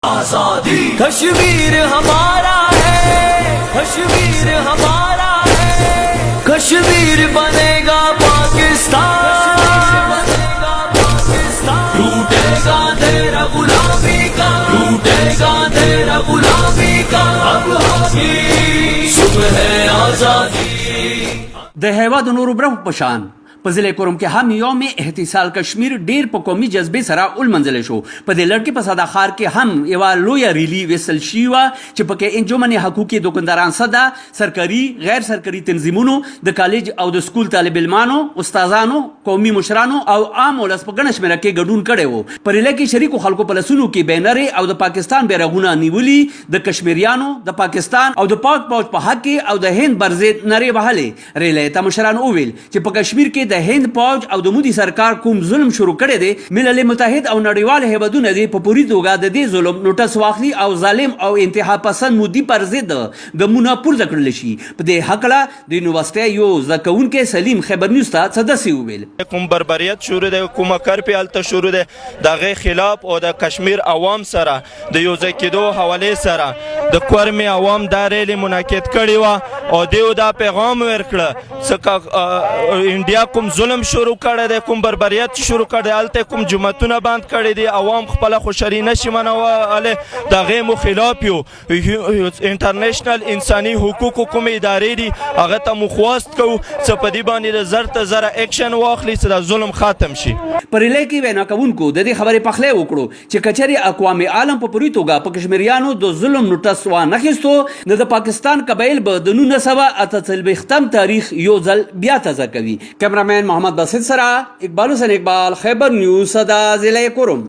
आजादी कश्मीर हमारा है, कश्मीर हमारा है, कश्मीर बनेगा पाकिस्तान, टूटेगा तेरा गुलामी का, टूटेगा तेरा गुलामी का, अब होगी सुबह आजादी। د هیواد نورو برخو په شان په ضلع کوروم کې هم یوم احتسال کشمیر ډیر په قومي جذبې سره ولمنځل شو. په دې لړ کې په ساده ښار کې هم یوه لویه ریلي ویستل شوې وه چې پکې انجمن حقوقي دوکانداران سده سرکاري غیر سرکاري تنظیمونو د کالج او د سکول طالب علمانو استادانو قومي مشرانو او عام ولس په ګڼه شمېره کې ګډون کړی و. په ریلۍ کې شریکو خلکو په لسونو کې بینرې او د پاکستان بیرغونه نیولي د کشمیریانو د پاکستان او د پاک پوځ په حق کې او د هند پر ضد نارې وهلې. ریلۍ ته مشرانو وویل چې په کشمیر کې د هند پوج او د مودي سرکار کوم ظلم شروع کړی دی، ملل متحد او نړیوال هیوادونه دې په پوری توګه د دې ظلم نوټس واخلي او ظالم او انتها پسند مودي پر ضد ګامونه پورته کړل شي. په دې هکله د یونیورسيټي یو زده کوونکی سلیم خبر نیوز ته څه داسې وویل: کوم بربریت شروع دی، کومه کرپې هلته شروع دی، د هغې خلاف او د کشمیر عوام سره د یو ځای کېدو حوالې سره د کورمې عوام دا ریلې منعقد کړې وه او دیو دا پیغام ورکړه څکه انډیا کوم ظلم شروع کړی دی، کوم بربریت شروع کړی دی، هلته کوم جوماتونه بند کړي دي، عوام خپله خوشحالي نشي منولی، د هغې مو خلاف یو. انټرنیشنل انساني حقوقو کومې ادارې دي هغه ته مو خواست کوو څه په دې باندې د زر ته زره اکشن واخلي چې دا ظلم ختم شي. په ریلۍ کې وینا کوونکو د دې خبرې پخلی وکړو چې کچرې اقوام عالم په پوری توګه په کشمیریانو د ظلم نوټس وانخیستو نو د پاکستان قبایل به د 1948 تاریخ یو ځل بیا تازه کوي. کیمرامین محمد باسط سره اقبال حسین اقبال، خیبر نیوز، صدا ضلع کوروم.